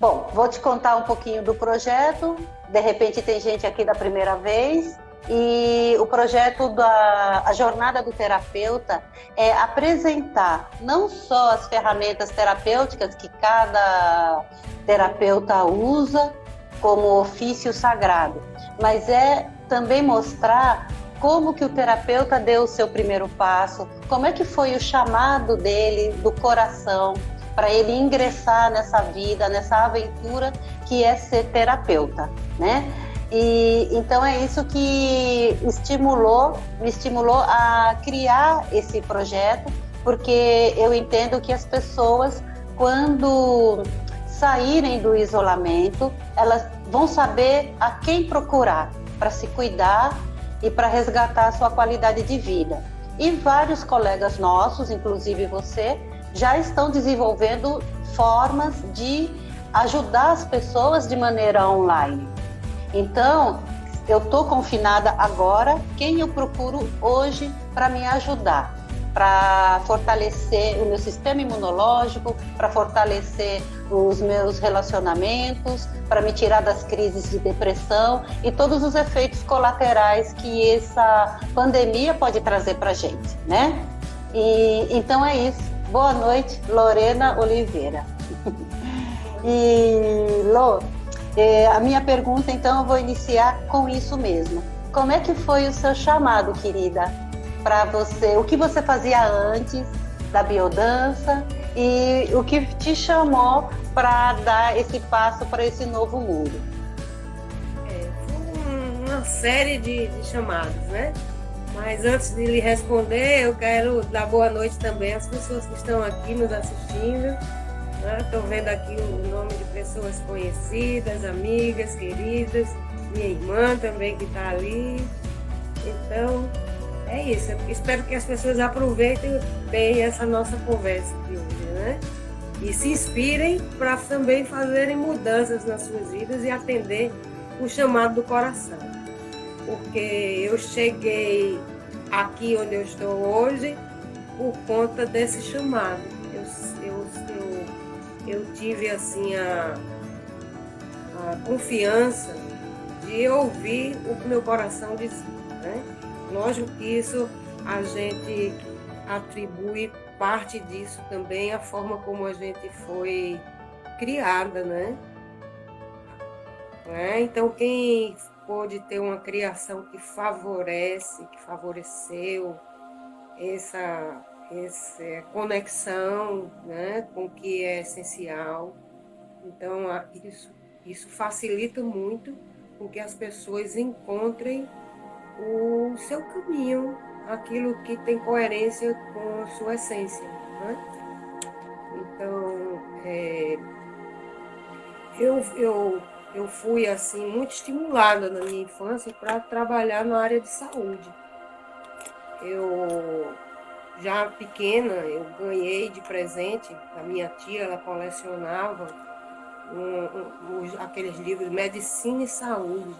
Bom, vou te contar um pouquinho do projeto. De repente tem gente aqui da primeira vez. E o projeto a jornada do terapeuta é apresentar não só as ferramentas terapêuticas que cada terapeuta usa como ofício sagrado, mas é também mostrar como que o terapeuta deu o seu primeiro passo, como é que foi o chamado dele, do coração, para ele ingressar nessa vida, nessa aventura que é ser terapeuta, né? E então é isso que me estimulou a criar esse projeto, porque eu entendo que as pessoas, quando saírem do isolamento, elas vão saber a quem procurar para se cuidar e para resgatar a sua qualidade de vida. E vários colegas nossos, inclusive você, já estão desenvolvendo formas de ajudar as pessoas de maneira online. Então, eu estou confinada agora, quem eu procuro hoje para me ajudar? Para fortalecer o meu sistema imunológico, para fortalecer os meus relacionamentos, para me tirar das crises de depressão e todos os efeitos colaterais que essa pandemia pode trazer para a gente, né? E então é isso. Boa noite, Lorena Oliveira. E, Lô, a minha pergunta, então, eu vou iniciar com isso mesmo. Como é que foi o seu chamado, querida, para você? O que você fazia antes da biodança e o que te chamou para dar esse passo para esse novo mundo? Foi uma série de chamados, né? Mas antes de lhe responder, eu quero dar boa noite também às pessoas que estão aqui nos assistindo. Estou vendo aqui o nome de pessoas conhecidas, amigas, queridas, minha irmã também que está ali. Então, é isso. Eu espero que as pessoas aproveitem bem essa nossa conversa de hoje, né? E se inspirem para também fazerem mudanças nas suas vidas e atender o chamado do coração. Porque eu cheguei aqui onde eu estou hoje por conta desse chamado. Eu tive assim a confiança de ouvir o que meu coração dizia, né? Lógico que isso a gente atribui parte disso também à forma como a gente foi criada, né? Então quem pôde ter uma criação que favoreceu essa conexão, né, com o que é essencial. Então, isso facilita muito com que as pessoas encontrem o seu caminho, aquilo que tem coerência com a sua essência, né? Então, eu fui assim muito estimulada na minha infância para trabalhar na área de saúde. Eu já pequena, eu ganhei de presente da minha tia, ela colecionava aqueles livros Medicina e Saúde.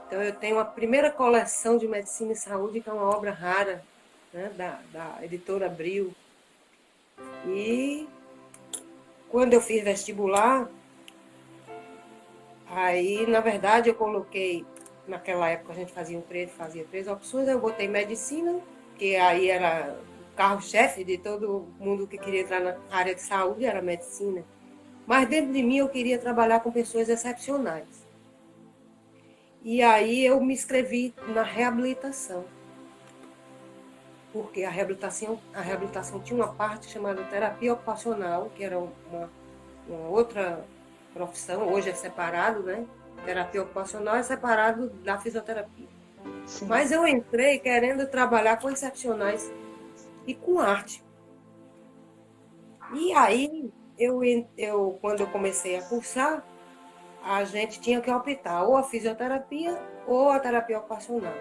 Então, eu tenho a primeira coleção de Medicina e Saúde, que é uma obra rara, né, da editora Abril. E quando eu fiz vestibular, aí, na verdade, eu coloquei, naquela época a gente fazia três opções, eu botei medicina, que aí era carro-chefe de todo mundo que queria entrar na área de saúde, era medicina. Mas dentro de mim eu queria trabalhar com pessoas excepcionais. E aí eu me inscrevi na reabilitação. Porque a reabilitação tinha uma parte chamada terapia ocupacional, que era uma outra profissão, hoje é separado, né? Terapia ocupacional é separado da fisioterapia. Sim. Mas eu entrei querendo trabalhar com excepcionais e com arte. E aí, quando eu comecei a cursar, a gente tinha que optar ou a fisioterapia ou a terapia ocupacional.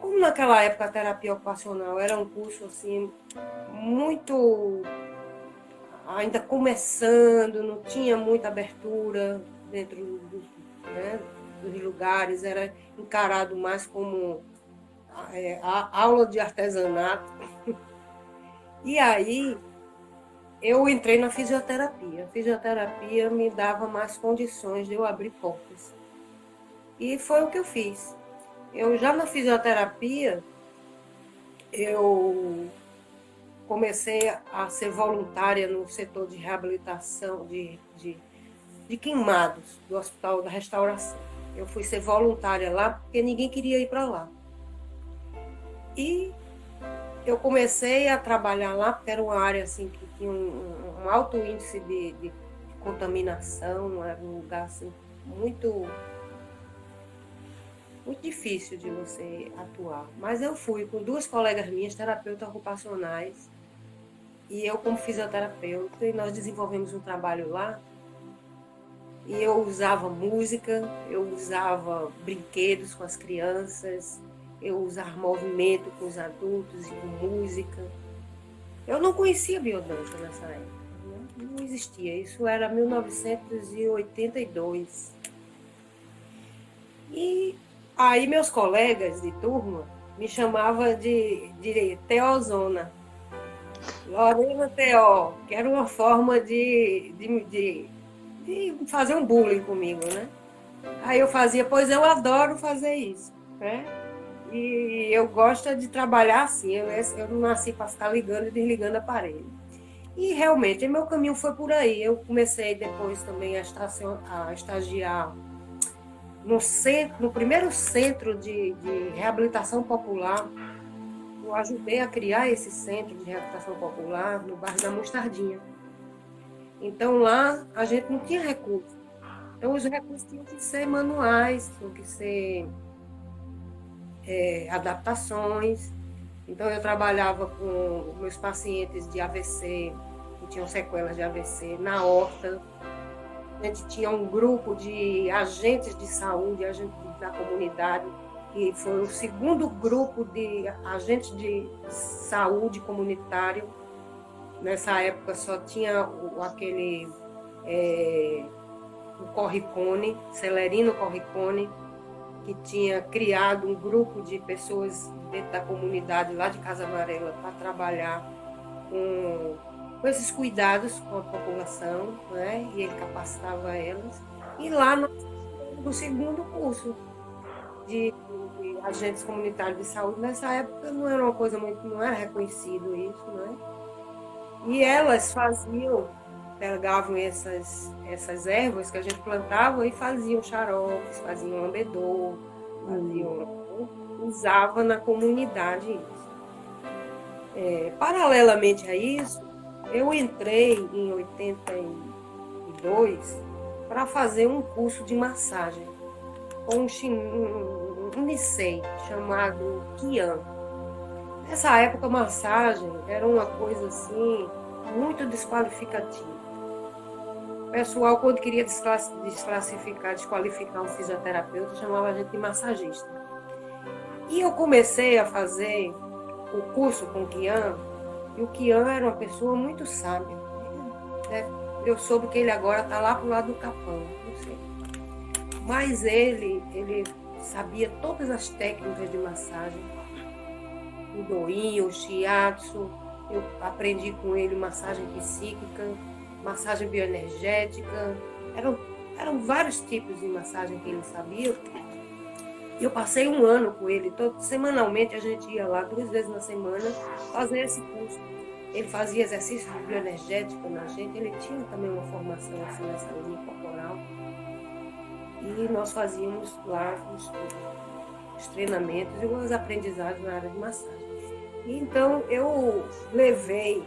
Como naquela época a terapia ocupacional era um curso assim, muito ainda começando, não tinha muita abertura dentro dos lugares, era encarado mais como a aula de artesanato. E aí eu entrei na fisioterapia. A fisioterapia me dava mais condições de eu abrir portas. E foi o que eu fiz. Eu já na fisioterapia, eu comecei a ser voluntária no setor de reabilitação de queimados do Hospital da Restauração. Eu fui ser voluntária lá porque ninguém queria ir para lá. E eu comecei a trabalhar lá porque era uma área assim, que tinha um alto índice de contaminação, era um lugar assim, muito difícil de você atuar. Mas eu fui com 2 colegas minhas, terapeutas ocupacionais, e eu como fisioterapeuta, e nós desenvolvemos um trabalho lá. E eu usava música, eu usava brinquedos com as crianças, eu usava movimento com os adultos e com música. Eu não conhecia biodança nessa época, né? Não existia. Isso era 1982. E aí meus colegas de turma me chamavam de Teozona, Lorena Teó, que era uma forma de fazer um bullying comigo, né? Aí eu fazia, pois eu adoro fazer isso, né? E eu gosto de trabalhar assim, eu não nasci para ficar ligando e desligando aparelho. E realmente, meu caminho foi por aí. Eu comecei depois também a estagiar no primeiro centro de reabilitação popular. Eu ajudei a criar esse centro de reabilitação popular no bairro da Mostardinha. Então, lá, a gente não tinha recursos. Então, os recursos tinham que ser manuais, tinham que ser adaptações. Então, eu trabalhava com meus pacientes de AVC, que tinham sequelas de AVC, na horta. A gente tinha um grupo de agentes de saúde, agentes da comunidade, que foi o segundo grupo de agentes de saúde comunitário. Nessa época só tinha o Corricone, Celerino Corricone, que tinha criado um grupo de pessoas dentro da comunidade lá de Casa Amarela para trabalhar com esses cuidados com a população, né? E ele capacitava elas. E lá no segundo curso de agentes comunitários de saúde, nessa época não era uma coisa muito, não era reconhecido isso, né? E elas pegavam essas ervas que a gente plantava e faziam xaropes, faziam ambedor, usava na comunidade isso. Paralelamente a isso, eu entrei em 82 para fazer um curso de massagem com um Nisei chamado Kian. Nessa época, a massagem era uma coisa assim, muito desqualificativa. O pessoal, quando queria desqualificar um fisioterapeuta, chamava a gente de massagista. E eu comecei a fazer o curso com o Kian, e o Kian era uma pessoa muito sábia. Eu soube que ele agora está lá para o lado do Capão, não sei. Mas ele sabia todas as técnicas de massagem, o doin, o shiatsu. Eu aprendi com ele massagem psíquica, massagem bioenergética. Eram vários tipos de massagem que ele sabia. Eu passei um ano com ele. Semanalmente a gente ia lá 2 vezes na semana fazer esse curso. Ele fazia exercícios bioenergéticos na gente. Ele tinha também uma formação assim nessa linha corporal. E nós fazíamos lá os treinamentos e os aprendizados na área de massagem. Então, eu levei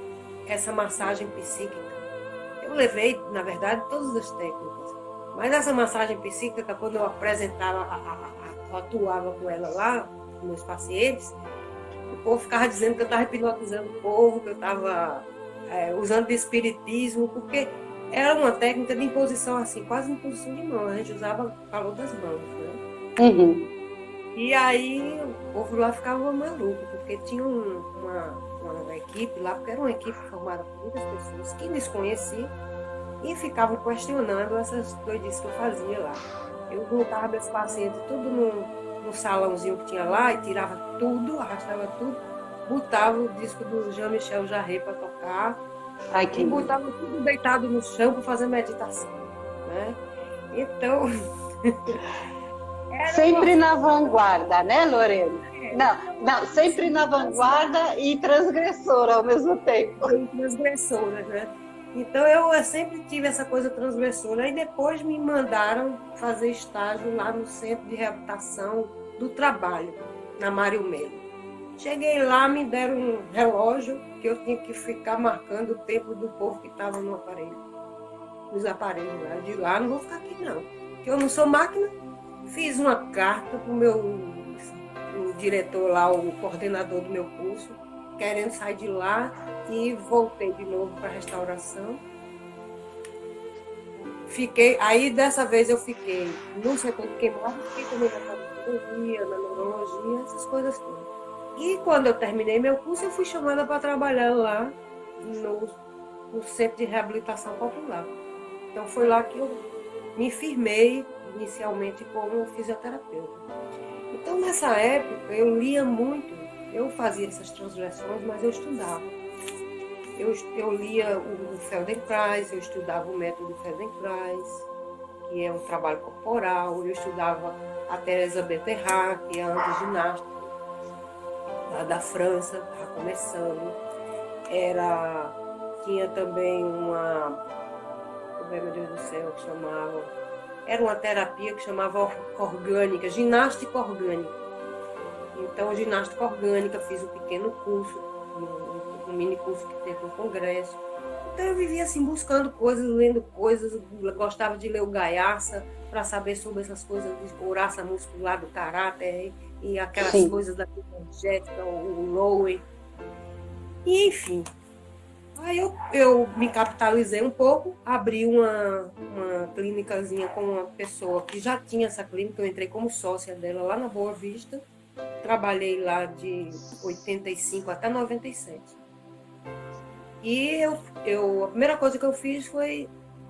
essa massagem psíquica. Eu levei, na verdade, todas as técnicas. Mas essa massagem psíquica, quando eu apresentava, eu atuava com ela lá, com meus pacientes, o povo ficava dizendo que eu estava hipnotizando o povo, que eu estava usando de espiritismo, porque era uma técnica de imposição, assim, quase imposição de mão. A gente usava o calor das mãos, né? Uhum. E aí o povo lá ficava maluco, porque tinha uma equipe lá, porque era uma equipe formada por muitas pessoas que desconheciam e ficavam questionando essas doidices que eu fazia lá. Eu juntava meus pacientes tudo no salãozinho que tinha lá e tirava tudo, arrastava tudo, botava o disco do Jean-Michel Jarre para tocar Ai, que E lindo. botava tudo deitado no chão para fazer meditação, né? Então, era uma Sempre na vanguarda, né, Lorena? Não, não, sempre na vanguarda e transgressora ao mesmo tempo. bem transgressora, né? Então eu sempre tive essa coisa transgressora. Aí depois me mandaram fazer estágio lá no Centro de Reabilitação do Trabalho, na Mário Melo. Cheguei lá, me deram um relógio que eu tinha que ficar marcando o tempo do povo que estava no aparelho, nos aparelhos lá. Eu digo, não vou ficar aqui não, porque eu não sou máquina. Fiz uma carta para o diretor lá, o coordenador do meu curso, querendo sair de lá, e voltei de novo para a restauração. Aí dessa vez eu fiquei no setor de queimado, fiquei também na cardiologia, na neurologia, essas coisas todas. E quando eu terminei meu curso, eu fui chamada para trabalhar lá no Centro de Reabilitação Popular. Então foi lá que eu me firmei inicialmente como fisioterapeuta. Então nessa época eu lia muito, eu fazia essas transgressões, mas eu estudava. Eu lia o Feldenkrais, eu estudava o método Feldenkrais, que é um trabalho corporal, eu estudava a Teresa Berterrat, que é a antiginástica lá da França, estava começando. Tinha também meu Deus do céu, que chamava, era uma terapia que chamava orgânica, ginástica orgânica. Então, ginástica orgânica, fiz um pequeno curso, um mini curso que teve no congresso. Então, eu vivia assim, buscando coisas, lendo coisas, gostava de ler o Gaiaça, para saber sobre essas coisas de couraça muscular, do caráter, e aquelas Sim. coisas da energética, o Lowe. E, enfim, aí eu me capitalizei um pouco, abri uma clínicazinha com uma pessoa que já tinha essa clínica, eu entrei como sócia dela lá na Boa Vista, trabalhei lá de 85 até 97. E a primeira coisa que eu fiz foi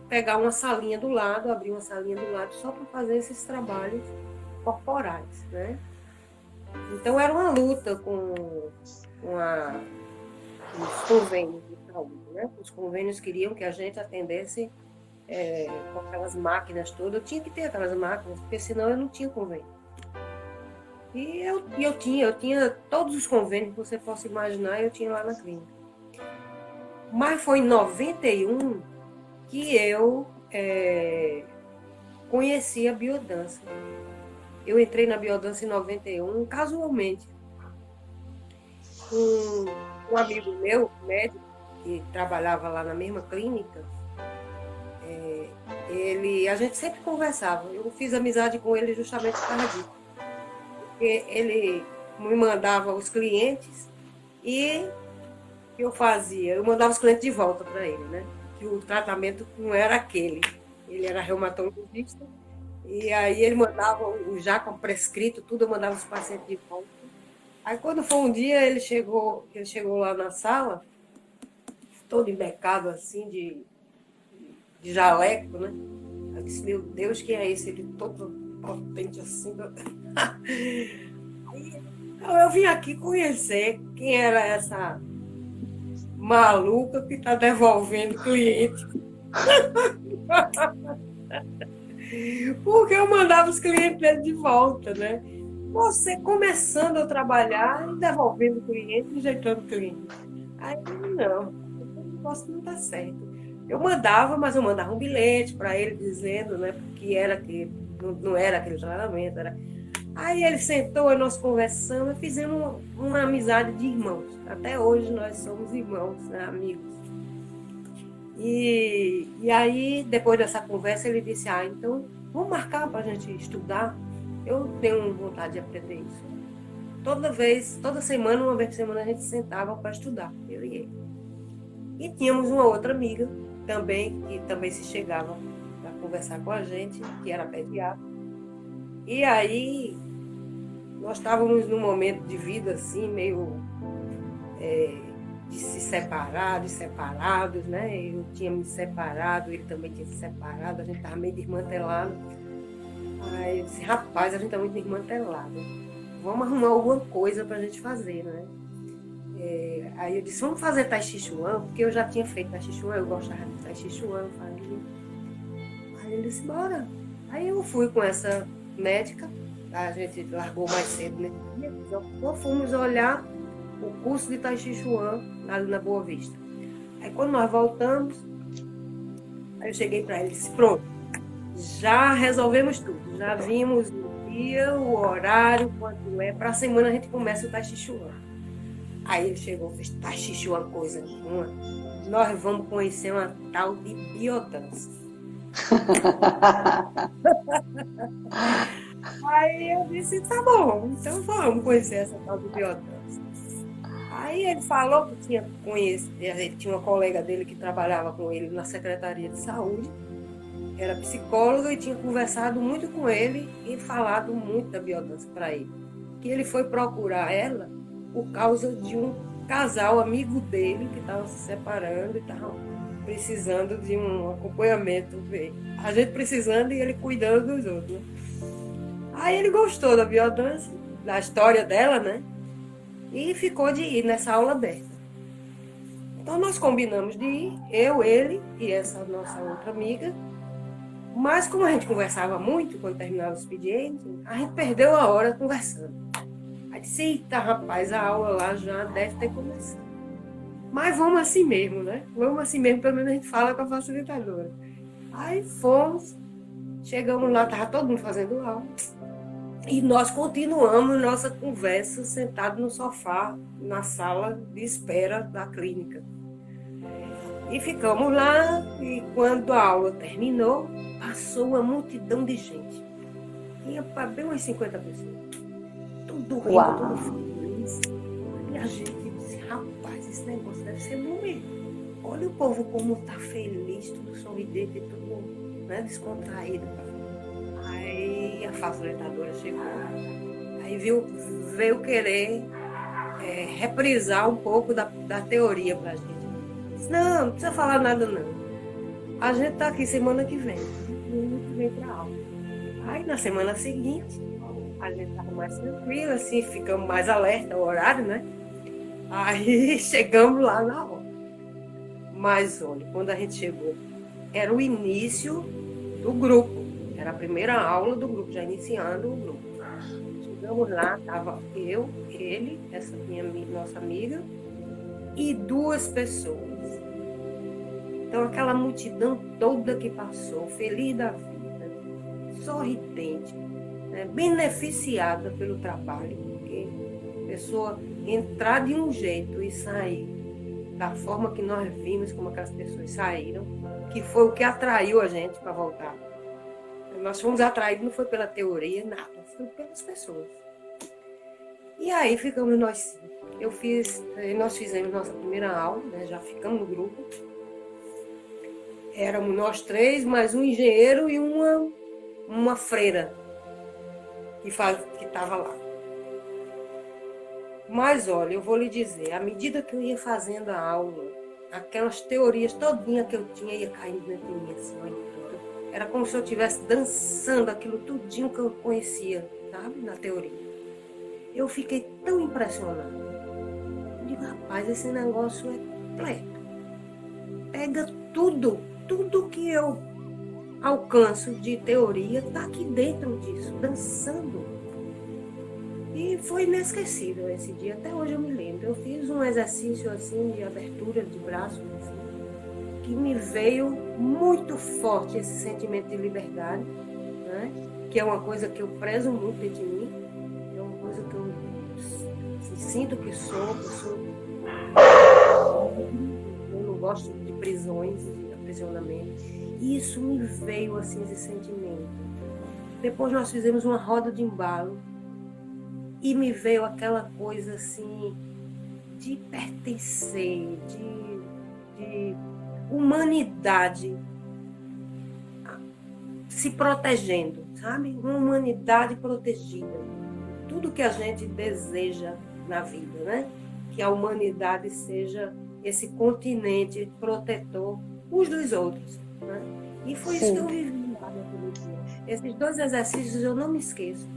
pegar uma salinha do lado, abrir uma salinha do lado só para fazer esses trabalhos corporais, né? Então era uma luta com os convênios de saúde, né? Os convênios queriam que a gente atendesse com aquelas máquinas todas. Eu tinha que ter aquelas máquinas, porque senão eu não tinha convênio. E eu tinha todos os convênios que você possa imaginar, eu tinha lá na clínica. Mas foi em 91 que eu conheci a biodança. Eu entrei na biodança em 91, casualmente. Um amigo meu, médico, que trabalhava lá na mesma clínica, a gente sempre conversava. Eu fiz amizade com ele justamente por causa disso. Porque ele me mandava os clientes e eu fazia, eu mandava os clientes de volta para ele, né? Que o tratamento não era aquele. Ele era reumatologista e aí ele mandava já com prescrito tudo, eu mandava os pacientes de volta. Aí quando foi um dia, ele chegou lá na sala, todo embecado assim, de jaleco, né? Eu disse, meu Deus, quem é esse? Ele todo potente assim. Então eu vim aqui conhecer quem era essa maluca que está devolvendo cliente. Porque eu mandava os clientes dele de volta, né? Você começando a trabalhar e devolvendo cliente, rejeitando cliente. Aí, não, o negócio não está certo. Eu mandava, mas eu mandava um bilhete para ele dizendo, né, que era que não era aquele tratamento. Aí ele sentou e nós conversamos e fizemos uma amizade de irmãos. Até hoje nós somos irmãos, né, amigos. E aí, depois dessa conversa, ele disse, então, vamos marcar para a gente estudar? Eu tenho vontade de aprender isso. Toda semana, uma vez por semana, a gente sentava para estudar, eu e ele. E tínhamos uma outra amiga também, que também se chegava para conversar com a gente, que era pediatra. E aí, nós estávamos num momento de vida assim, meio de se separar, de separados, né? Eu tinha me separado, ele também tinha se separado, a gente estava meio desmantelado. Aí eu disse, rapaz, a gente está muito desmantelado. Vamos arrumar alguma coisa para a gente fazer, né? Aí eu disse, vamos fazer Tai Chi Chuan, porque eu já tinha feito Tai Chi Chuan, eu gostava de Tai Chi Chuan, fazia. Aí ele disse, bora. Aí eu fui com essa médica, a gente largou mais cedo nesse dia, nós fomos olhar o curso de Tai Chi Chuan ali na Boa Vista. Aí quando nós voltamos, aí eu cheguei para ele e disse, pronto, já resolvemos tudo, já vimos o dia, o horário, quanto é, para a semana a gente começa o Tai Chi Chuan. Aí ele chegou e fez, Tai Chi Chuan coisa nenhuma, nós vamos conhecer uma tal de biodança. Aí eu disse, tá bom, então vamos conhecer essa tal de biodança. Aí ele falou que tinha uma colega dele que trabalhava com ele na Secretaria de Saúde, era psicóloga e tinha conversado muito com ele e falado muito da biodança para ele. Que ele foi procurar ela por causa de um casal amigo dele que estava se separando e estava precisando de um acompanhamento. A gente precisando e ele cuidando dos outros. Né? Aí ele gostou da biodança, da história dela, né? E ficou de ir nessa aula aberta. Então nós combinamos de ir, eu, ele e essa nossa outra amiga. Mas como a gente conversava muito quando terminava o expediente, a gente perdeu a hora conversando. Aí disse, eita rapaz, a aula lá já deve ter começado. Mas vamos assim mesmo, né? Vamos assim mesmo, pelo menos a gente fala com a facilitadora. Aí fomos, chegamos lá, estava todo mundo fazendo aula. E nós continuamos nossa conversa sentados no sofá, na sala de espera da clínica. E ficamos lá, e quando a aula terminou, passou uma multidão de gente. Tinha bem umas 50 pessoas. Tudo rindo, tudo feliz. E a gente disse, rapaz, esse negócio deve ser bom mesmo. Olha o povo como está feliz, tudo sorridente, tudo, né, descontraído. Aí a facilitadora chegou, aí veio querer reprisar um pouco da teoria para a gente. Disse, não precisa falar nada não. A gente está aqui semana que vem para aula. Aí na semana seguinte, a gente estava mais tranquila, assim, ficamos mais alerta ao horário, né? Aí chegamos lá na aula. Mas olha, quando a gente chegou, era o início do grupo. Era a primeira aula do grupo, já iniciando o grupo. Chegamos lá, estava eu, ele, essa nossa amiga, e 2 pessoas. Então, aquela multidão toda que passou, feliz da vida, sorridente, né, beneficiada pelo trabalho, porque a pessoa entrar de um jeito e sair da forma que nós vimos como aquelas pessoas saíram, que foi o que atraiu a gente para voltar. Nós fomos atraídos, não foi pela teoria, nada, foi pelas pessoas. E aí ficamos nós. Nós fizemos nossa primeira aula, né, já ficamos no grupo. Éramos nós 3, mais um engenheiro e uma freira que estava lá. Mas olha, eu vou lhe dizer, à medida que eu ia fazendo a aula, aquelas teorias todinhas que eu tinha ia caindo dentro de mim, assim, olha, tudo. Era como se eu estivesse dançando aquilo tudinho que eu conhecia, sabe, na teoria. Eu fiquei tão impressionada. Eu digo, rapaz, esse negócio é completo. Pega tudo que eu alcanço de teoria está aqui dentro disso, dançando. E foi inesquecível esse dia, até hoje eu me lembro. Eu fiz um exercício assim de abertura de braços, assim, que me veio muito forte esse sentimento de liberdade, né? Que é uma coisa que eu prezo muito dentro de mim, é uma coisa que eu sinto que sou. Eu não gosto de prisões, de aprisionamento. E isso me veio assim, esse sentimento. Depois nós fizemos uma roda de embalo e me veio aquela coisa assim de pertencer, de humanidade se protegendo, sabe? Uma humanidade protegida. Tudo que a gente deseja na vida, né? Que a humanidade seja esse continente protetor uns dos outros, né? E foi isso que eu vivi lá naquele dia. Esses 2 exercícios eu não me esqueço.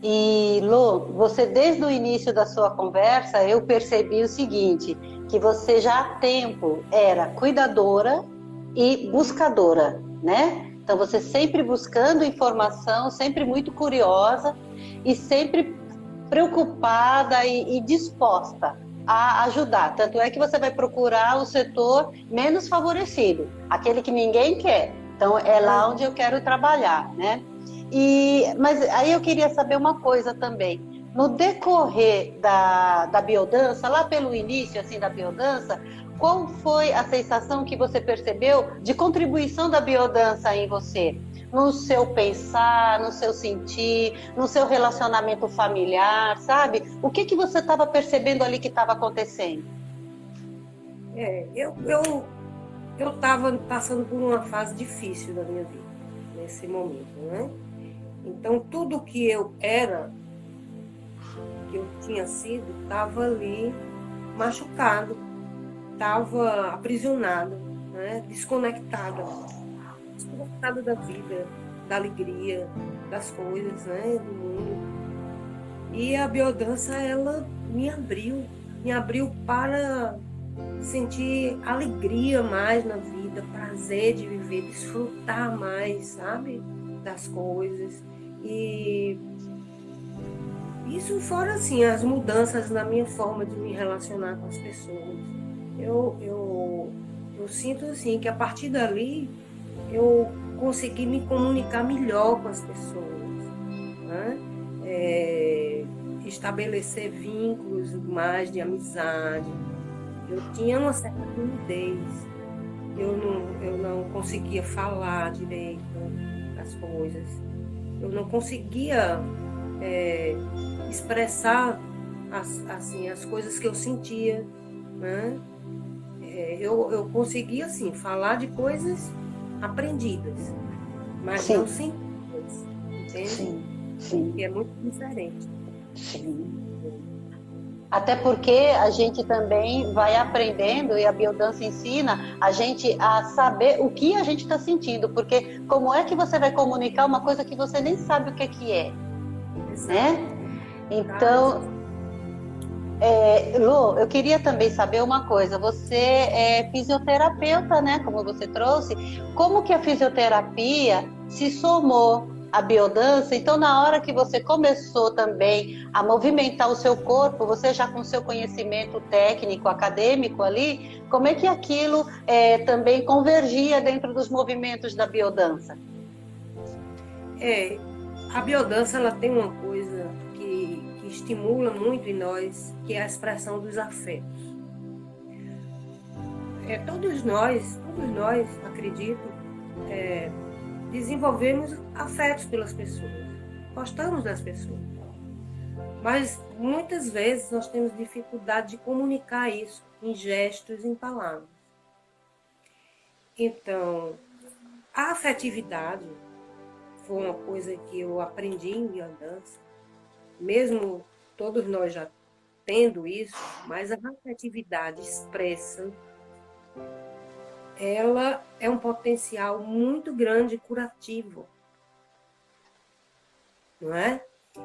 E, Lô, você desde o início da sua conversa, eu percebi o seguinte, que você já há tempo era cuidadora e buscadora, né? Então você sempre buscando informação, sempre muito curiosa e sempre preocupada e disposta a ajudar. Tanto é que você vai procurar o setor menos favorecido, aquele que ninguém quer. Então é lá onde eu quero trabalhar, né? Mas aí eu queria saber uma coisa também. No decorrer da biodança, lá pelo início assim da biodança, qual foi a sensação que você percebeu de contribuição da biodança em você? No seu pensar, no seu sentir, no seu relacionamento familiar, sabe? O que você estava percebendo ali que estava acontecendo? Eu estava passando por uma fase difícil da minha vida, nesse momento, né? Então, tudo que eu era, que eu tinha sido, estava ali machucado, estava aprisionado, né? Desconectada da vida, da alegria, das coisas, né? Do mundo. E a biodança, ela me abriu para sentir alegria mais na vida, prazer de viver, desfrutar mais, sabe? Das coisas. E isso fora, assim, as mudanças na minha forma de me relacionar com as pessoas. Eu sinto, assim, que a partir dali eu consegui me comunicar melhor com as pessoas, né? Estabelecer vínculos mais de amizade. Eu tinha uma certa timidez, eu não conseguia falar direito as coisas, eu não conseguia expressar as coisas que eu sentia, né? Eu conseguia assim, falar de coisas aprendidas, mas Sim. não sentidas, entende? Sim, sim. Que é muito diferente. Sim. Até porque a gente também vai aprendendo e a biodança ensina a gente a saber o que a gente está sentindo, porque como é que você vai comunicar uma coisa que você nem sabe o que é, né? Então, Lu, eu queria também saber uma coisa. Você é fisioterapeuta, né? Como você trouxe. Como que a fisioterapia se somou à biodança? Então, na hora que você começou também a movimentar o seu corpo, você já com seu conhecimento técnico, acadêmico ali, como é que aquilo também convergia dentro dos movimentos da biodança? A biodança, ela tem uma coisa que estimula muito em nós, que é a expressão dos afetos. Todos nós, acredito, desenvolvemos afetos pelas pessoas, gostamos das pessoas, mas muitas vezes nós temos dificuldade de comunicar isso em gestos, em palavras. Então, a afetividade foi uma coisa que eu aprendi em biodança, mesmo todos nós já tendo isso, mas a afetividade expressa, ela é um potencial muito grande curativo, não é?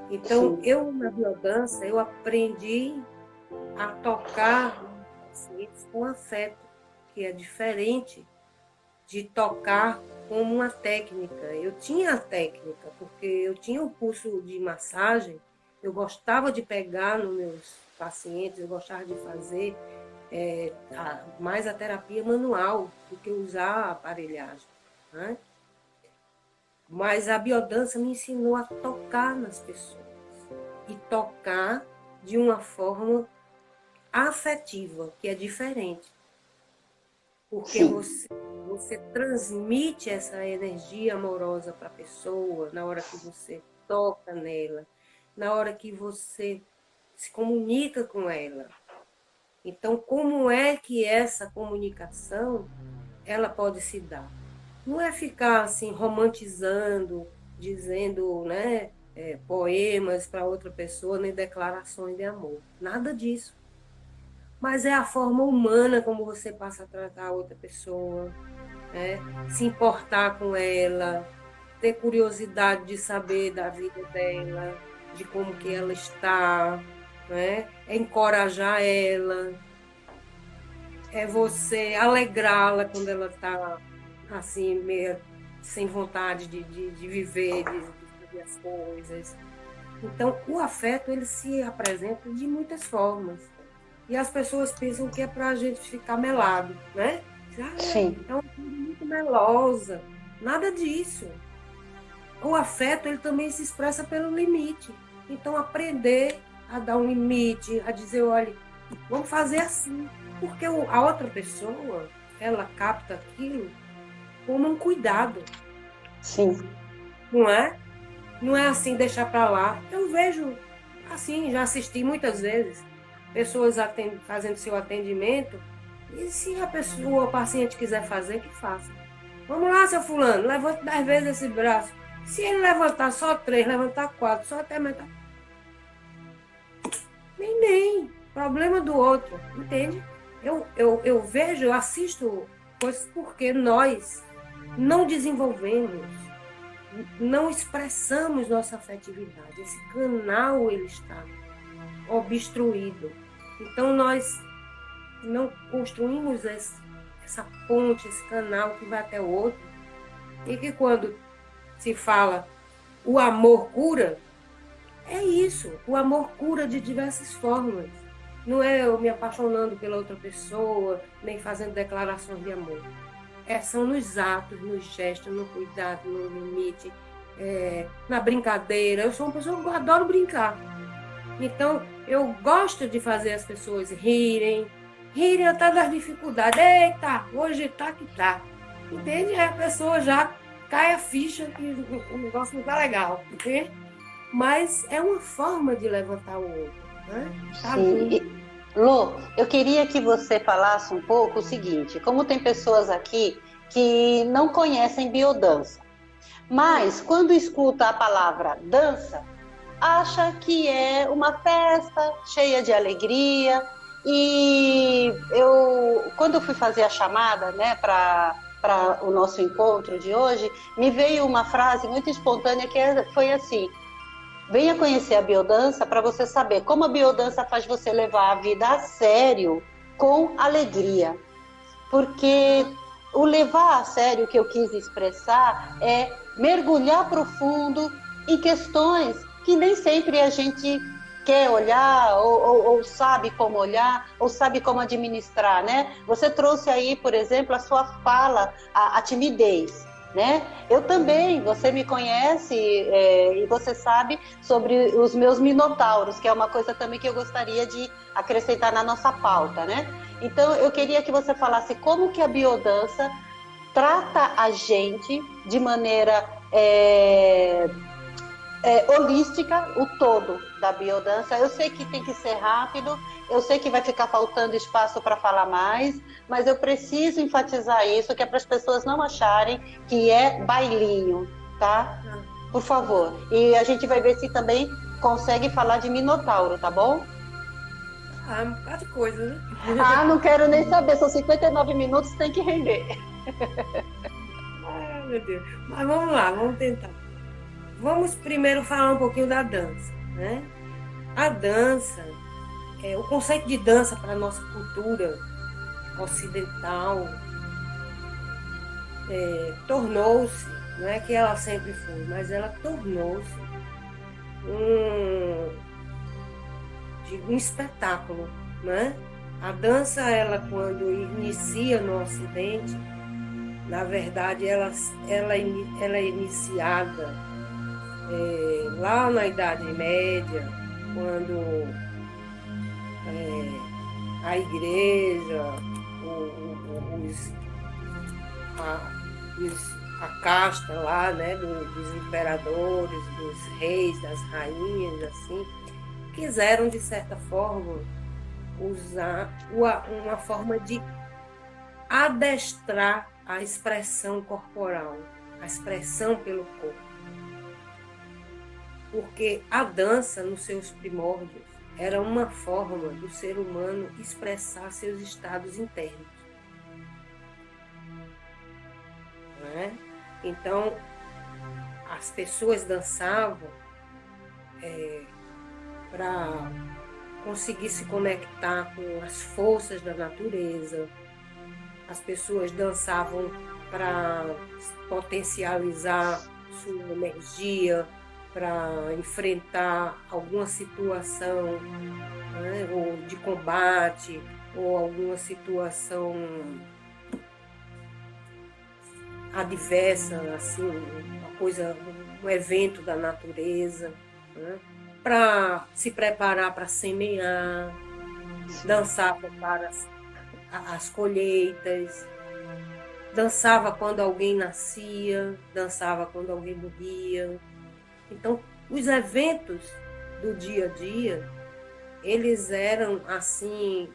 Então, eu na biodança, eu aprendi a tocar pacientes com afeto, que é diferente de tocar como uma técnica. Eu tinha a técnica, porque eu tinha o curso de massagem, eu gostava de pegar nos meus pacientes, eu gostava de fazer mais a terapia manual do que usar a aparelhagem, né? Mas a biodança me ensinou a tocar nas pessoas e tocar de uma forma afetiva, que é diferente. Porque você transmite essa energia amorosa para a pessoa na hora que você toca nela, na hora que você se comunica com ela. Então, como é que essa comunicação ela pode se dar? Não é ficar assim romantizando, dizendo, né, poemas para outra pessoa, nem declarações de amor. Nada disso. Mas é a forma humana como você passa a tratar a outra pessoa, né? Se importar com ela, ter curiosidade de saber da vida dela, de como que ela está, né? É encorajar ela, é você alegrá-la quando ela está assim, meio sem vontade de viver, de fazer as coisas. Então, o afeto, ele se apresenta de muitas formas. E as pessoas pensam que é para a gente ficar melado, né? Sim, É uma coisa muito melosa. Nada disso. O afeto, ele também se expressa pelo limite. Então, aprender a dar um limite, a dizer, olha, vamos fazer assim. Porque a outra pessoa, ela capta aquilo como um cuidado, sim, não é? Não é assim deixar para lá. Eu vejo, assim, já assisti muitas vezes, pessoas fazendo seu atendimento, e se a pessoa, o paciente quiser fazer, que faça. Vamos lá, seu fulano, levante 10 vezes esse braço. Se ele levantar só 3, levantar 4, só até metade, nem. Problema do outro, entende? Eu vejo, eu assisto coisas porque nós não desenvolvemos, não expressamos nossa afetividade. Esse canal, ele está obstruído. Então, nós não construímos essa ponte, esse canal que vai até o outro. E que quando se fala o amor cura, é isso. O amor cura de diversas formas. Não é eu me apaixonando pela outra pessoa, nem fazendo declarações de amor. São nos atos, nos gestos, no cuidado, no limite, na brincadeira. Eu sou uma pessoa que adoro brincar. Então, eu gosto de fazer as pessoas rirem até das dificuldades. Eita, hoje tá que tá. Entende? Aí a pessoa já cai a ficha que o negócio não tá legal, entende? Mas é uma forma de levantar o outro, né? Tá sim. vindo. Lô, eu queria que você falasse um pouco o seguinte: como tem pessoas aqui que não conhecem biodança, mas quando escuta a palavra dança, acha que é uma festa cheia de alegria. E quando eu fui fazer a chamada, né, para o nosso encontro de hoje, me veio uma frase muito espontânea foi assim: venha conhecer a biodança para você saber como a biodança faz você levar a vida a sério com alegria. Porque o levar a sério que eu quis expressar é mergulhar profundo em questões que nem sempre a gente quer olhar ou sabe como olhar ou sabe como administrar, né? Você trouxe aí, por exemplo, a sua fala, a timidez, né? Eu também, você me conhece e você sabe sobre os meus minotauros, que é uma coisa também que eu gostaria de acrescentar na nossa pauta, né? Então, eu queria que você falasse como que a biodança trata a gente de maneira holística, o todo da biodança. Eu sei que tem que ser rápido, eu sei que vai ficar faltando espaço para falar mais, mas eu preciso enfatizar isso, que é para as pessoas não acharem que é bailinho, tá? Por favor. E a gente vai ver se também consegue falar de Minotauro, tá bom? Um bocado de coisa, né? Ah, não quero nem saber, são 59 minutos, tem que render. Ai, meu Deus. Mas vamos lá, vamos tentar. Vamos primeiro falar um pouquinho da dança, né? A dança, o conceito de dança para a nossa cultura ocidental tornou-se, não é que ela sempre foi, mas ela tornou-se um espetáculo, né? A dança, ela quando inicia no Ocidente, na verdade, ela é iniciada lá na Idade Média, quando a igreja, a casta lá, né, dos imperadores, dos reis, das rainhas, assim, quiseram, de certa forma, usar uma forma de adestrar a expressão corporal, a expressão pelo corpo. Porque a dança, nos seus primórdios, era uma forma do ser humano expressar seus estados internos. Não é? Então, as pessoas dançavam para conseguir se conectar com as forças da natureza. As pessoas dançavam para potencializar sua energia, para enfrentar alguma situação, né, ou de combate, ou alguma situação adversa, assim, uma coisa, um evento da natureza, né, para se preparar para semear, dançar para as colheitas, dançava quando alguém nascia, dançava quando alguém morria. Então, os eventos do dia a dia, eles eram assim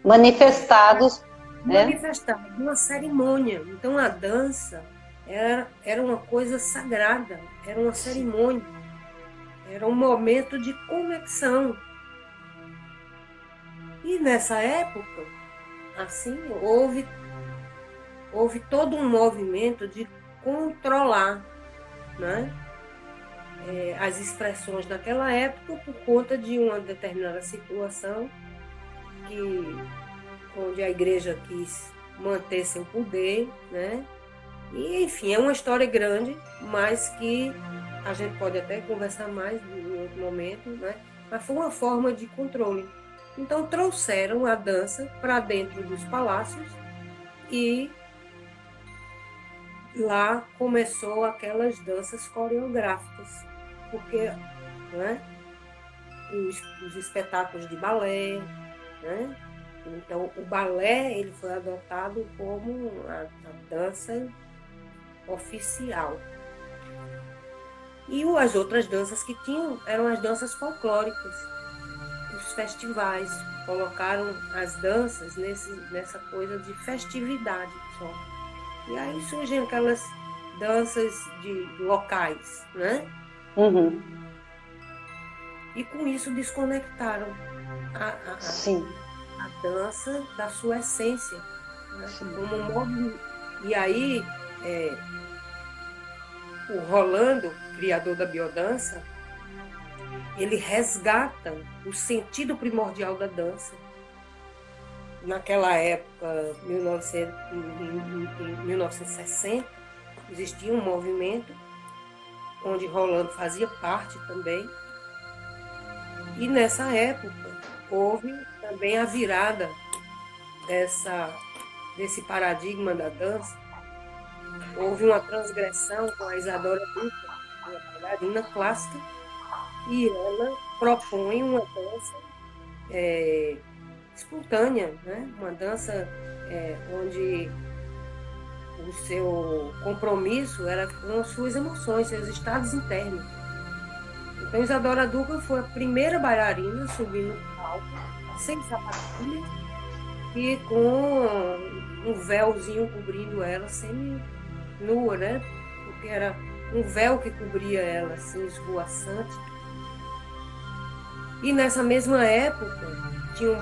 Manifestados, né? manifestados numa cerimônia. Então, a dança era uma coisa sagrada, era uma cerimônia, era um momento de conexão. E nessa época, assim, houve todo um movimento de controlar, né, as expressões daquela época por conta de uma determinada situação onde a igreja quis manter seu poder, né? E, enfim, é uma história grande, mas que a gente pode até conversar mais em outro momento, né? Mas foi uma forma de controle. Então, trouxeram a dança para dentro dos palácios e lá começou aquelas danças coreográficas, porque, né, os espetáculos de balé, né? Então, o balé ele foi adotado como a dança oficial. E as outras danças que tinham eram as danças folclóricas. Os festivais colocaram as danças nessa coisa de festividade só. E aí surgem aquelas danças de locais, né? Uhum. E com isso desconectaram Sim. a dança da sua essência, né? Como um movimento. E aí, o Rolando, criador da biodança, ele resgata o sentido primordial da dança. Naquela época, em 1960, existia um movimento onde Rolando fazia parte também. E nessa época houve também a virada desse paradigma da dança. Houve uma transgressão com a Isadora Duncan, uma bailarina clássica, e ela propõe uma dança espontânea, né? Uma dança onde o seu compromisso era com suas emoções, seus estados internos. Então, Isadora Duncan foi a primeira bailarina a subir no palco, sem sapatilha e com um véuzinho cobrindo ela, semi-nua, né? Porque era um véu que cobria ela, assim, esvoaçante. E nessa mesma época, tinha o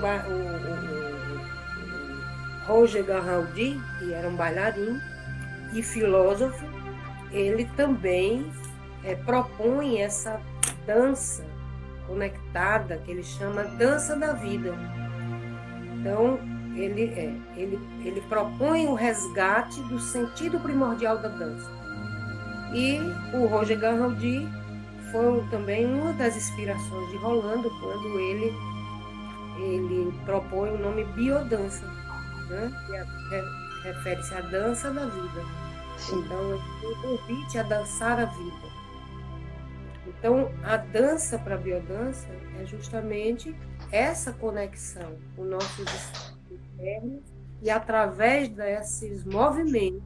Roger Garraldi, que era um bailarino e filósofo, ele também propõe essa dança conectada, que ele chama dança da vida. Então, ele propõe o resgate do sentido primordial da dança. E o Roger Garraldi foi também uma das inspirações de Rolando, quando ele propõe o nome biodança, né? Que refere-se à dança da vida. Sim. Então, é um convite a dançar a vida. Então, a dança para a biodança é justamente essa conexão com nossos estados internos e através desses movimentos,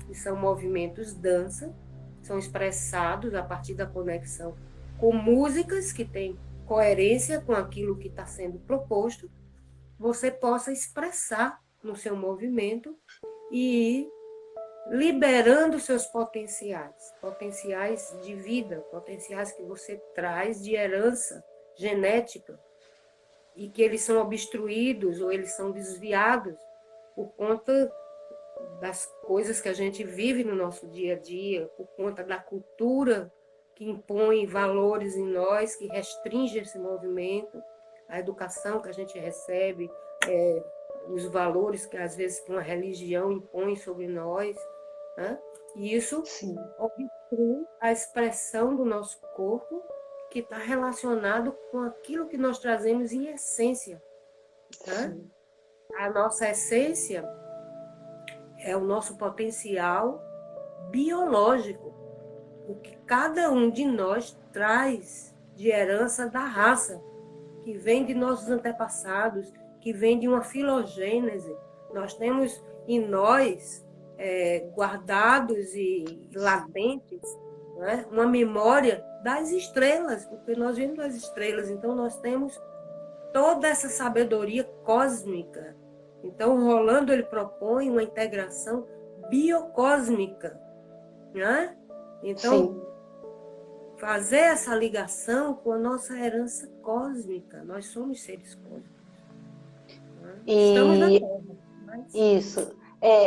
que são movimentos dança, são expressados a partir da conexão com músicas que têm coerência com aquilo que está sendo proposto, você possa expressar no seu movimento e ir liberando seus potenciais de vida, potenciais que você traz de herança genética e que eles são obstruídos ou eles são desviados por conta das coisas que a gente vive no nosso dia a dia, por conta da cultura que impõe valores em nós, que restringe esse movimento, a educação que a gente recebe, os valores que às vezes uma religião impõe sobre nós, né? E isso obstrui a expressão do nosso corpo, que está relacionado com aquilo que nós trazemos em essência. Né? A nossa essência é o nosso potencial biológico, o que cada um de nós traz de herança da raça, que vem de nossos antepassados, que vem de uma filogênese. Nós temos em nós, guardados e latentes, né, uma memória das estrelas, porque nós vemos das estrelas, então nós temos toda essa sabedoria cósmica. Então, Rolando ele propõe uma integração biocósmica, né? Então, fazer essa ligação com a nossa herança cósmica. Nós somos seres cósmicos. Né? Estamos na Terra. Mas... Isso.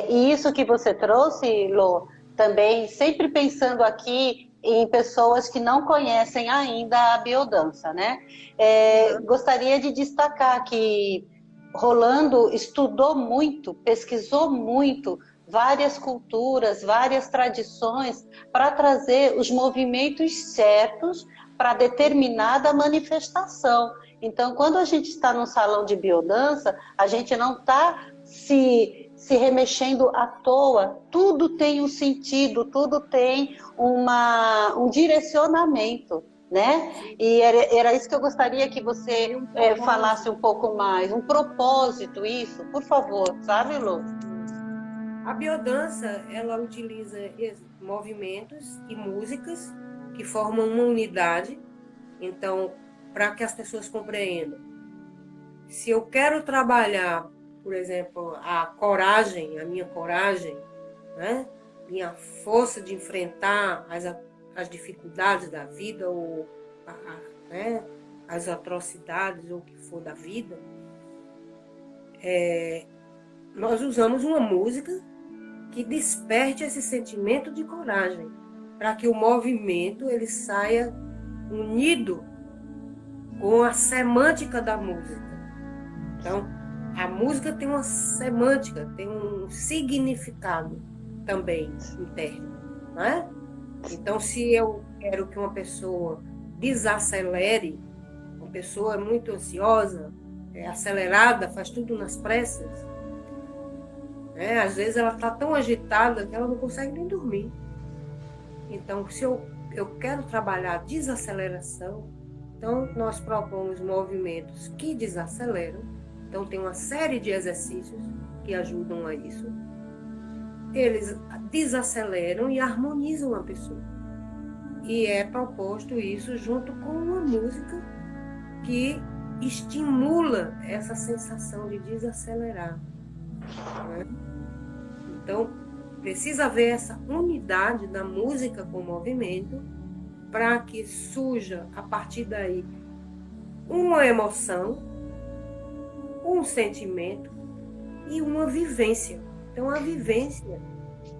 E isso que você trouxe, Lô, também sempre pensando aqui em pessoas que não conhecem ainda a biodança, né? Gostaria de destacar que Rolando estudou muito, pesquisou muito várias culturas, várias tradições para trazer os movimentos certos para determinada manifestação. Então, quando a gente está num salão de biodança, a gente não está se remexendo à toa, tudo tem um sentido, tudo tem um direcionamento, né? E era isso que eu gostaria que você falasse um pouco mais, um propósito, isso, por favor, sabe, Lu? A biodança, ela utiliza movimentos e músicas que formam uma unidade. Então, para que as pessoas compreendam, se eu quero trabalhar, por exemplo, a coragem, a minha coragem, né? Minha força de enfrentar as dificuldades da vida, ou né? As atrocidades, ou o que for da vida, nós usamos uma música que desperte esse sentimento de coragem, para que o movimento ele saia unido com a semântica da música. Então, a música tem uma semântica, tem um significado também interno, né? Então, se eu quero que uma pessoa desacelere, uma pessoa muito ansiosa, acelerada, faz tudo nas pressas, às vezes ela está tão agitada que ela não consegue nem dormir. Então, se eu quero trabalhar a desaceleração, então nós propomos movimentos que desaceleram. Então, tem uma série de exercícios que ajudam a isso. Eles desaceleram e harmonizam a pessoa. E é proposto isso junto com uma música que estimula essa sensação de desacelerar. Né? Então, precisa haver essa unidade da música com o movimento para que surja, a partir daí, uma emoção, um sentimento e uma vivência. Então, a vivência,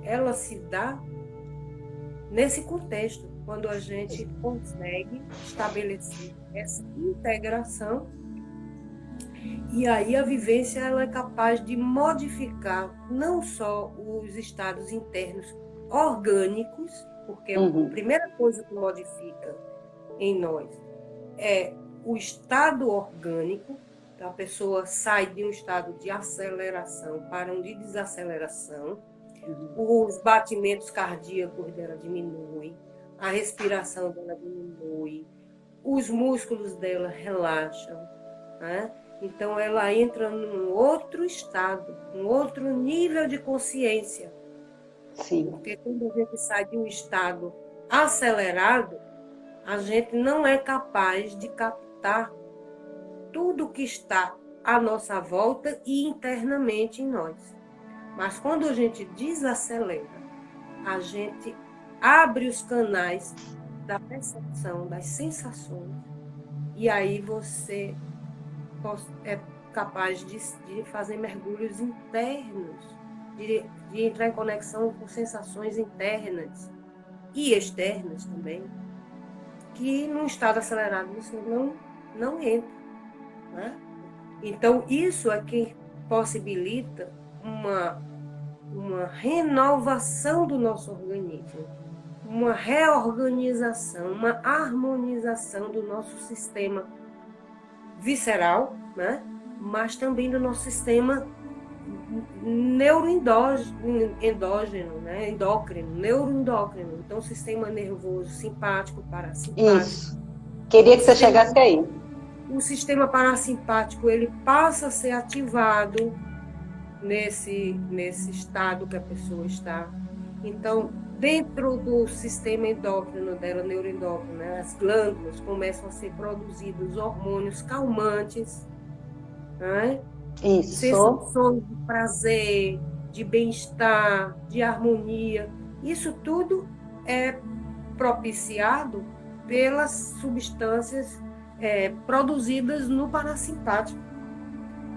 ela se dá nesse contexto, quando a gente consegue estabelecer essa integração. E aí a vivência ela é capaz de modificar não só os estados internos orgânicos, porque a primeira coisa que modifica em nós é o estado orgânico. Então, a pessoa sai de um estado de aceleração para um de desaceleração, os batimentos cardíacos dela diminuem, a respiração dela diminui, os músculos dela relaxam, né? Então, ela entra num outro estado, um outro nível de consciência. Sim. Porque quando a gente sai de um estado acelerado, a gente não é capaz de captar tudo que está à nossa volta e internamente em nós. Mas quando a gente desacelera, a gente abre os canais da percepção, das sensações, e aí você é capaz de fazer mergulhos internos, de entrar em conexão com sensações internas e externas também, que num estado acelerado você não entra, né? Então, isso é que possibilita uma renovação do nosso organismo, uma reorganização, uma harmonização do nosso sistema visceral, né? Mas também do nosso sistema neuroendógeno, né? Neuroendócrino. Então, sistema nervoso simpático, parasimpático. Isso. Queria que você chegasse aí. O sistema parasimpático, ele passa a ser ativado nesse estado que a pessoa está. Então, dentro do sistema endócrino dela, neuroendócrino, né, as glândulas começam a ser produzidos hormônios calmantes, né? Isso. Sensações de prazer, de bem-estar, de harmonia. Isso tudo é propiciado pelas substâncias produzidas no parasimpático.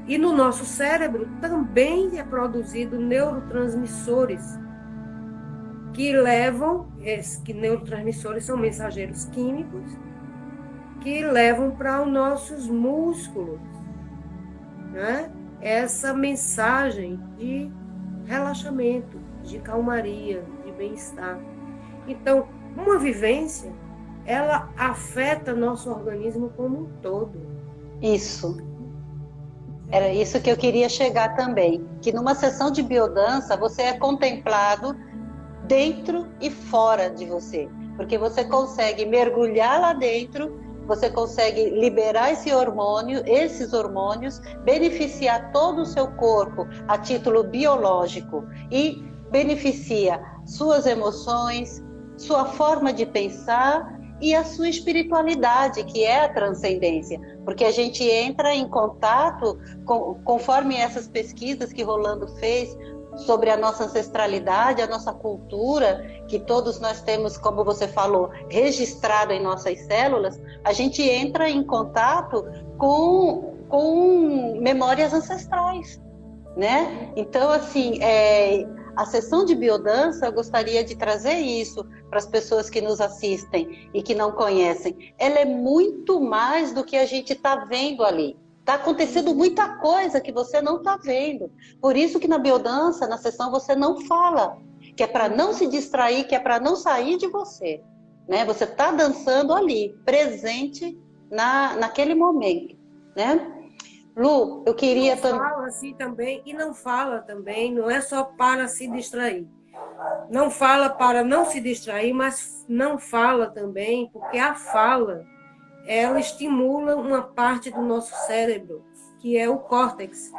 E no nosso cérebro também é produzido neurotransmissores que neurotransmissores são mensageiros químicos que levam para os nossos músculos, né? Essa mensagem de relaxamento, de calmaria, de bem-estar. Então, uma vivência, ela afeta nosso organismo como um todo. Isso. Era isso que eu queria chegar também, que numa sessão de biodança você é contemplado dentro e fora de você, porque você consegue mergulhar lá dentro, você consegue liberar esses hormônios, beneficiar todo o seu corpo a título biológico e beneficia suas emoções, sua forma de pensar e a sua espiritualidade, que é a transcendência, porque a gente entra em contato, conforme essas pesquisas que Rolando fez, sobre a nossa ancestralidade, a nossa cultura, que todos nós temos, como você falou, registrado em nossas células, a gente entra em contato com memórias ancestrais, né? Então, assim, a sessão de biodança, eu gostaria de trazer isso para as pessoas que nos assistem e que não conhecem. Ela é muito mais do que a gente está vendo ali. Está acontecendo muita coisa que você não está vendo. Por isso que na biodança, na sessão, você não fala, que é para não se distrair, que é para não sair de você, né? Você está dançando ali, presente naquele momento, né? Lu, eu queria... Não fala assim também, e não fala também, não é só para se distrair. Não fala para não se distrair, mas não fala também, porque a fala, ela estimula uma parte do nosso cérebro, que é o córtex,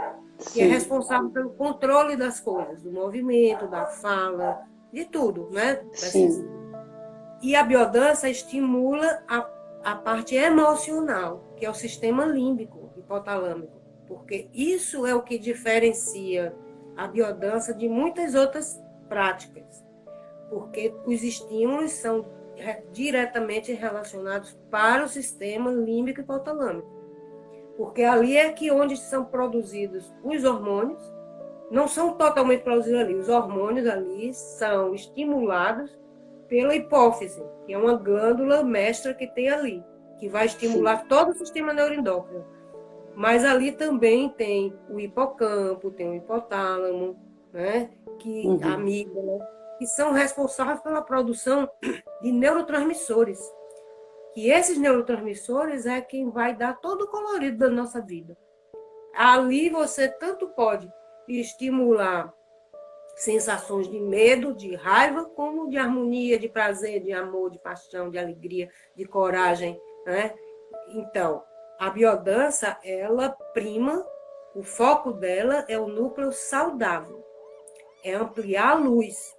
que é responsável pelo controle das coisas, do movimento, da fala, de tudo, né? Sim. E a biodança estimula a parte emocional, que é o sistema límbico, hipotalâmico, porque isso é o que diferencia a biodança de muitas outras práticas, porque os estímulos são diretamente relacionados para o sistema límbico hipotalâmico, porque ali é que onde são produzidos os hormônios, não são totalmente produzidos ali, os hormônios ali são estimulados pela hipófise, que é uma glândula mestra que tem ali, que vai estimular todo o sistema neuroendócrino. Mas ali também tem o hipocampo, tem o hipotálamo, né? A amígdala, que são responsáveis pela produção de neurotransmissores. Que esses neurotransmissores é quem vai dar todo o colorido da nossa vida. Ali você tanto pode estimular sensações de medo, de raiva, como de harmonia, de prazer, de amor, de paixão, de alegria, de coragem, né? Então, a biodança, ela prima, o foco dela é o núcleo saudável, é ampliar a luz,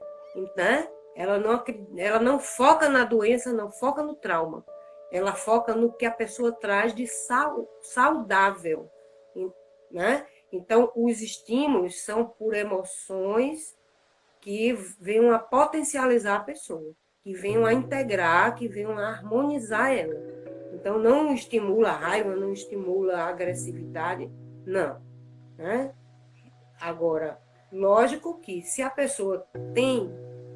né? Ela não foca na doença, não foca no trauma, ela foca no que a pessoa traz de saudável, né? Então, os estímulos são por emoções que venham a potencializar a pessoa, que venham a integrar, que venham a harmonizar ela. Então, não estimula a raiva, não estimula a agressividade, não, né? Agora, lógico que se a pessoa tem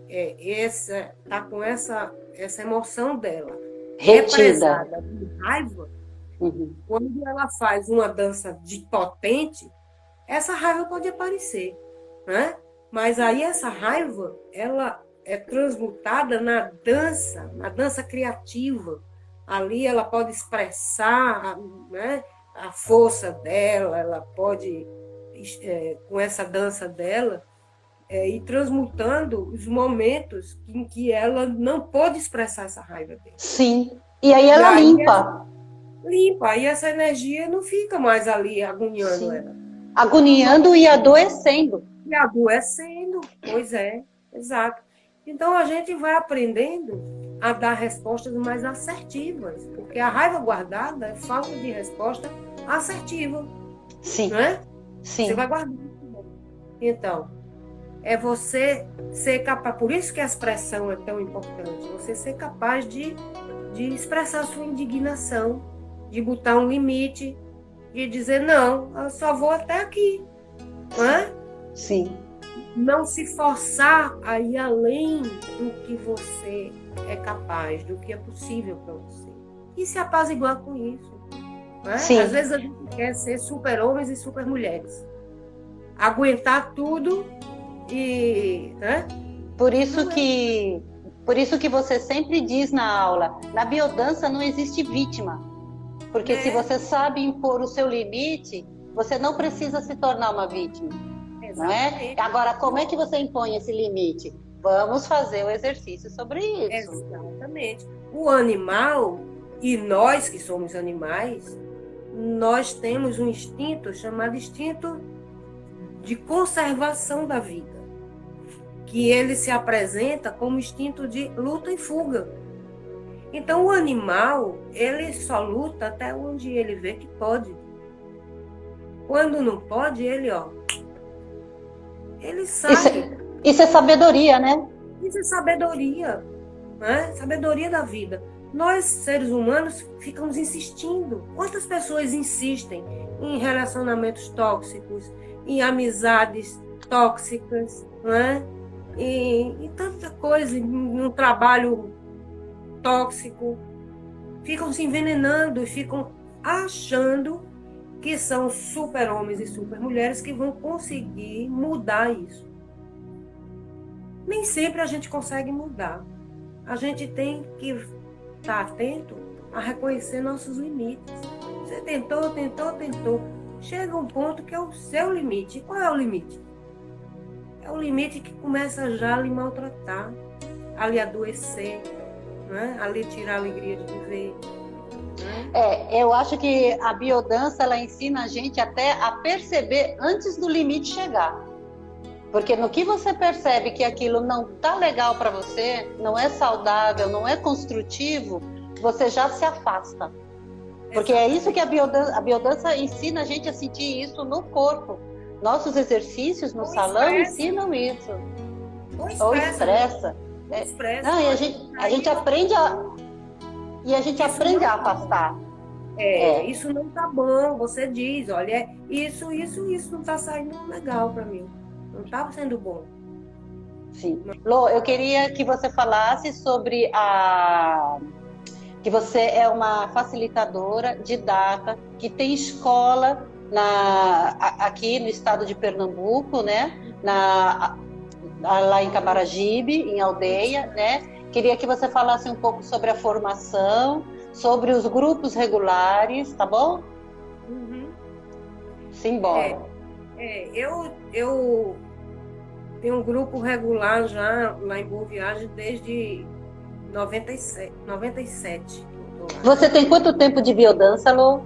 está com essa emoção dela Retida. represada de raiva, Uhum. quando ela faz uma dança de potente, essa raiva pode aparecer, né? Mas aí essa raiva, ela é transmutada na dança criativa. Ali ela pode expressar, né, a força dela, ela pode, com essa dança dela, ir transmutando os momentos em que ela não pode expressar essa raiva dela. Sim. E aí E ela aí limpa. limpa, aí essa energia não fica mais ali agoniando Sim. ela. Agoniando e adoecendo. E adoecendo, pois é, exato. Então a gente vai aprendendo a dar respostas mais assertivas, porque a raiva guardada é falta de resposta assertiva, Sim. não é? Sim. Você vai guardando. Então, é você ser capaz, por isso que a expressão é tão importante, você ser capaz de expressar a sua indignação, de botar um limite, de dizer, não, eu só vou até aqui, não é? Sim. Não se forçar a ir além do que você é capaz, do que é possível para você. E se apaziguar com isso. Né? Sim. Às vezes a gente quer ser super-homens e super-mulheres. Aguentar tudo e... Né? Por isso que você sempre diz na aula, na biodança não existe vítima. Porque se você sabe impor o seu limite, você não precisa se tornar uma vítima. Não é? Agora, como é que você impõe esse limite? Vamos fazer o exercício sobre isso. Exatamente. O animal, e nós que somos animais, nós temos um instinto chamado instinto de conservação da vida, que ele se apresenta como instinto de luta e fuga. Então, o animal, ele só luta até onde ele vê que pode. Quando não pode, ele sai. Isso é sabedoria, né? Isso é sabedoria, né? Sabedoria da vida. Nós, seres humanos, ficamos insistindo. Quantas pessoas insistem em relacionamentos tóxicos, em amizades tóxicas, né? E tanta coisa, em um trabalho tóxico. Ficam se envenenando e ficam achando que são super-homens e super-mulheres que vão conseguir mudar isso. Nem sempre a gente consegue mudar. A gente tem que estar atento a reconhecer nossos limites. Você tentou. Chega um ponto que é o seu limite. E qual é o limite? É o limite que começa já a lhe maltratar, a lhe adoecer, né? A lhe tirar a alegria de viver. Eu acho que a biodança ela ensina a gente até a perceber antes do limite chegar. Porque no que você percebe que aquilo não está legal para você, não é saudável, não é construtivo, você já se afasta. Porque é isso que a biodança ensina a gente a sentir isso no corpo. Nossos exercícios no salão ensinam isso. Ou expressa. Não, e a gente aprende a afastar. Isso não tá bom. Você diz, olha, isso não tá saindo legal para mim. Não está sendo bom. Sim. Lô, eu queria que você falasse sobre que você é uma facilitadora, didata, que tem escola aqui no estado de Pernambuco, né? Lá em Camaragibe, em Aldeia, né? Queria que você falasse um pouco sobre a formação, sobre os grupos regulares, tá bom? Uhum. Simbora. Eu tenho um grupo regular já lá em Boa Viagem desde 97. Você tem quanto tempo de biodança, Lô?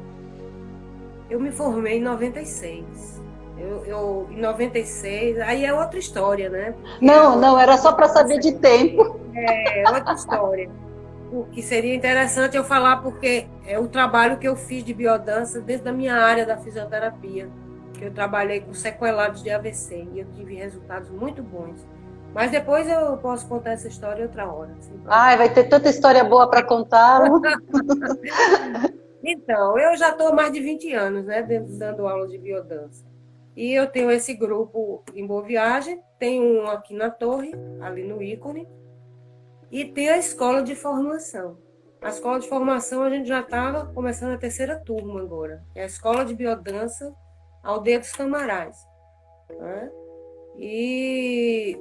Eu me formei em 96. Em 96, aí é outra história, né? Não, era só para saber de tempo. É outra história. O que seria interessante eu falar, porque é o trabalho que eu fiz de biodança dentro da minha área da fisioterapia. Eu trabalhei com sequelados de AVC e eu tive resultados muito bons. Mas depois eu posso contar essa história outra hora. Vai ter tanta história boa para contar. Então, eu já estou há mais de 20 anos, né, dando aula de biodança. E eu tenho esse grupo em Boa Viagem, tem um aqui na Torre, ali no ícone, e tem a escola de formação. A escola de formação a gente já estava começando a terceira turma agora. É a Escola de Biodança Aldeia dos Camarais. Né? E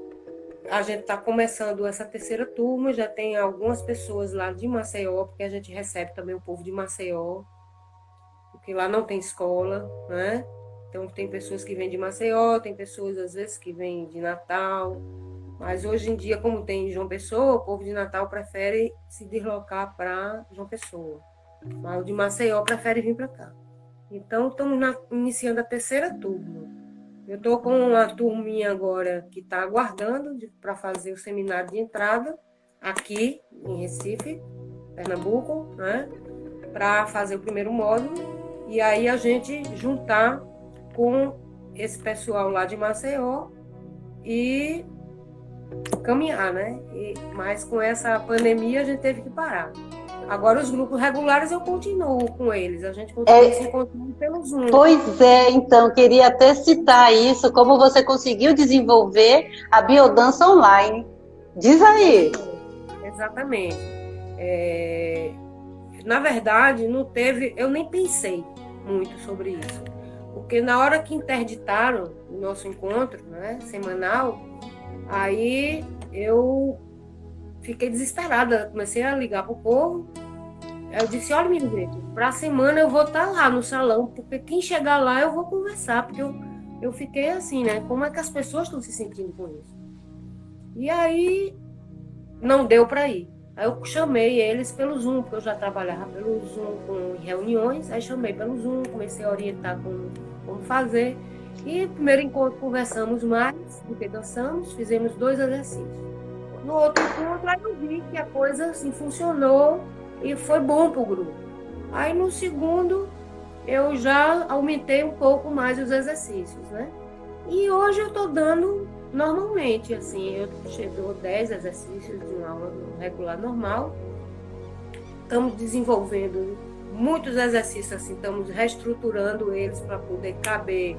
a gente está começando essa terceira turma, já tem algumas pessoas lá de Maceió, porque a gente recebe também o povo de Maceió, porque lá não tem escola, né? Então tem pessoas que vêm de Maceió, tem pessoas às vezes que vêm de Natal, mas hoje em dia, como tem em João Pessoa, o povo de Natal prefere se deslocar para João Pessoa, mas o de Maceió prefere vir para cá. Então estamos iniciando a terceira turma. Eu estou com uma turminha agora que está aguardando para fazer o seminário de entrada aqui em Recife, Pernambuco, né? Para fazer o primeiro módulo e aí a gente juntar com esse pessoal lá de Maceió e caminhar, né? Mas com essa pandemia a gente teve que parar. Agora, os grupos regulares eu continuo com eles. A gente continua se encontrando pelo Zoom. Pois é, então, queria até citar isso, como você conseguiu desenvolver a biodança online. Diz aí. Exatamente. Na verdade, não teve... Eu nem pensei muito sobre isso. Porque na hora que interditaram o nosso encontro, né, semanal, aí eu fiquei desesperada, comecei a ligar para o povo. Eu disse, olha, minha gente, para a semana eu vou estar lá no salão, porque quem chegar lá eu vou conversar, porque eu fiquei assim, né? Como é que as pessoas estão se sentindo com isso? E aí não deu para ir. Aí eu chamei eles pelo Zoom, porque eu já trabalhava pelo Zoom com reuniões, aí chamei pelo Zoom, comecei a orientar como fazer. E no primeiro encontro conversamos mais do que dançamos, fizemos 2 exercícios. No outro encontro, aí eu vi que a coisa assim, funcionou e foi bom para o grupo. Aí no segundo, eu já aumentei um pouco mais os exercícios, né? E hoje eu estou dando normalmente, assim, eu dou 10 exercícios de uma aula regular normal. Estamos desenvolvendo muitos exercícios, assim, estamos reestruturando eles para poder caber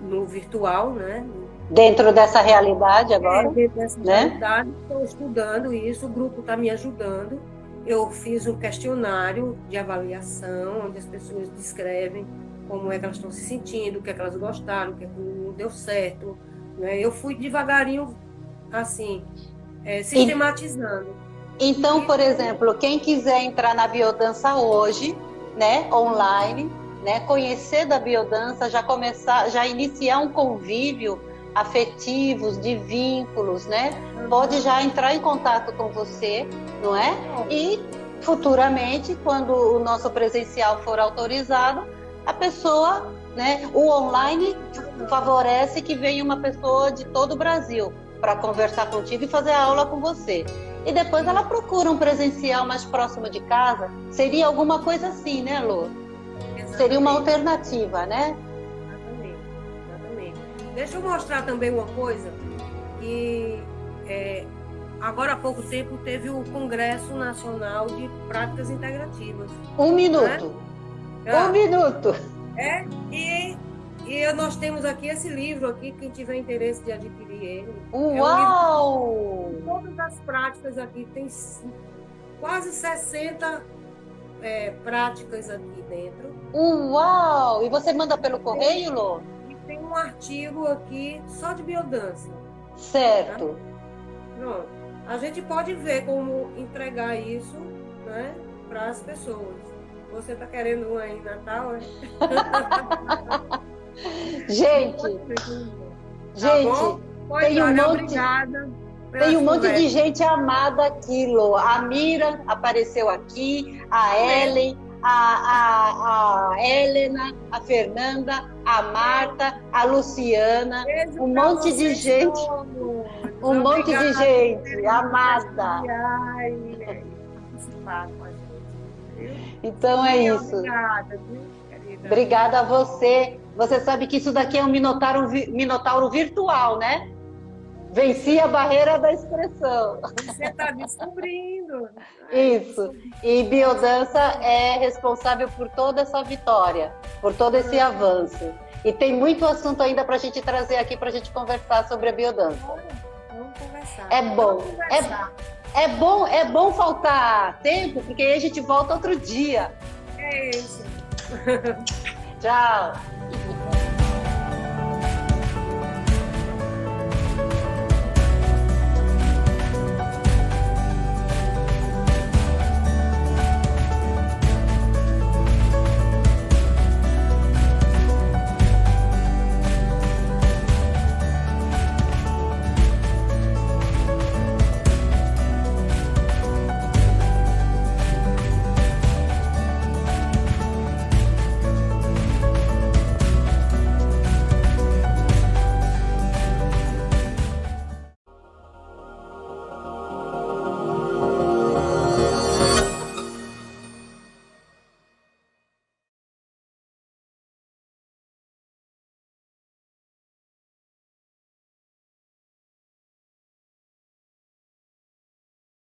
no virtual, né? Dentro dessa realidade agora, dentro dessa né? realidade, estou estudando isso, o grupo está me ajudando. Eu fiz um questionário de avaliação, onde as pessoas descrevem como é que elas estão se sentindo, o que é que elas gostaram, o que é que não deu certo. Né? Eu fui devagarinho, assim, sistematizando. Então, por exemplo, quem quiser entrar na biodança hoje, né, online, né, conhecer da biodança, já iniciar um convívio afetivos, de vínculos, né? Pode já entrar em contato com você, não é? E futuramente, quando o nosso presencial for autorizado, a pessoa, né? O online favorece que venha uma pessoa de todo o Brasil para conversar contigo e fazer a aula com você. E depois ela procura um presencial mais próximo de casa. Seria alguma coisa assim, né, Lu? Exatamente. Seria uma alternativa, né? Deixa eu mostrar também uma coisa, que agora há pouco tempo teve o Congresso Nacional de Práticas Integrativas. Um minuto. Né? Um minuto. E nós temos aqui esse livro, aqui, quem tiver interesse de adquirir ele. Uau! É um livro, todas as práticas aqui, tem quase 60 práticas aqui dentro. Uau! E você manda pelo correio, Lô? Tem um artigo aqui só de biodança. Certo. Tá? Pronto. A gente pode ver como entregar isso, né, para as pessoas. Você está querendo um aí em Natal, né? Gente, tem um monte de gente amada aqui, Lô. A Mira apareceu aqui, a Ellen, a Helena, a Fernanda, a Marta, a Luciana, um monte de gente, um monte de gente amada. Então é isso. Obrigada a você. Você sabe que isso daqui é um minotauro virtual, né? Venci a barreira da expressão. Você está descobrindo. Isso. E biodança é responsável por toda essa vitória, por todo esse avanço. E tem muito assunto ainda para a gente trazer aqui, para a gente conversar sobre a biodança. Vamos conversar. É bom. É bom faltar tempo, porque aí a gente volta outro dia. É isso. Tchau.